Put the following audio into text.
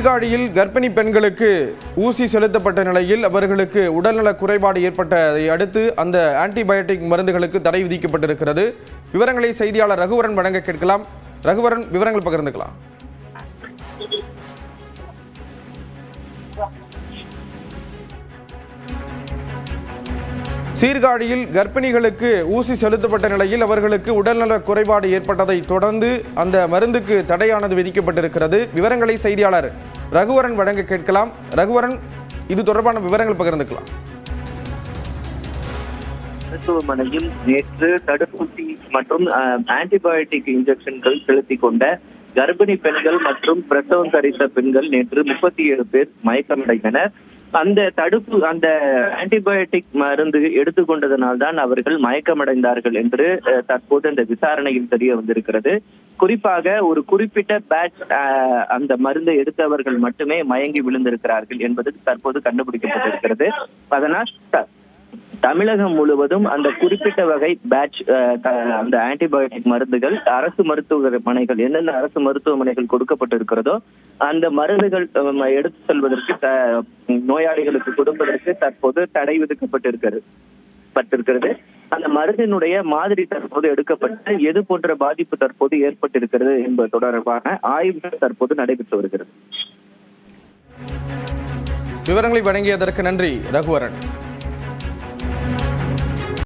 சீர்காழியில் கர்ப்பிணி பெண்களுக்கு ஊசி செலுத்தப்பட்ட நிலையில் அவர்களுக்கு உடல்நல குறைபாடு ஏற்பட்டதை அடுத்து அந்த ஆன்டிபயோட்டிக் மருந்துகளுக்கு தடை விதிக்கப்பட்டிருக்கிறது. விவரங்களை செய்தியாளர் ரகுவரன் வழங்க கேட்கலாம். ரகுவரன், விவரங்கள் பகிர்ந்துக்கலாம். சீர்காழியில் கர்ப்பிணிகளுக்கு ஊசி செலுத்தப்பட்ட நிலையில் அவர்களுக்கு உடல்நல குறைபாடு ஏற்பட்டதை தொடர்ந்து அந்த மருந்துக்கு தடையானது விதிக்கப்பட்டிருக்கிறது. விவரங்களை செய்தியாளர் ரகுவரன் வழங்க கேட்கலாம். ரகுவரன், இது தொடர்பான விவரங்கள் பகிர்ந்துக்கலாம். மருத்துவமனையில் நேற்று தடுப்பூசி மற்றும் ஆன்டிபயோட்டிக் இன்ஜெக்ஷன்கள் செலுத்திக் கொண்ட கர்ப்பிணி பெண்கள் மற்றும் பிரசவம் தரித்த பெண்கள் நேற்று 37 பேர் மயக்கமடைந்தனர். அந்த ஆன்டிபயோட்டிக் மருந்து எடுத்துக்கொண்டதனால்தான் அவர்கள் மயக்கமடைந்தார்கள் என்று தற்போது அந்த விசாரணையில் தெரிய வந்திருக்கிறது. குறிப்பாக ஒரு குறிப்பிட்ட பேட்ச் அந்த மருந்தை எடுத்தவர்கள் மட்டுமே மயங்கி விழுந்திருக்கிறார்கள் என்பது தற்போது கண்டுபிடிக்கப்பட்டிருக்கிறது. அதனால் தமிழகம் முழுவதும் அந்த குறிப்பிட்ட வகை பேட்ச் அந்த ஆன்டிபயோட்டிக் மருந்துகள் அரசு மருத்துவமனைகள் என்னென்ன அரசு மருத்துவமனைகள் கொடுக்கப்பட்டிருக்கிறதோ அந்த மருந்துகள் எடுத்து செல்வதற்கு நோயாளிகளுக்கு கொடுப்பதற்கு தற்போது தடை விதிக்கப்பட்டிருக்கிறது. அந்த மருந்தினுடைய மாதிரி தற்போது எடுக்கப்பட்டு எது போன்ற பாதிப்பு தற்போது ஏற்பட்டிருக்கிறது என்பது தொடர்பான ஆய்வுகள் தற்போது நடைபெற்று வருகிறது. விவரங்களை வழங்கியதற்கு நன்றி ரகுவரன்.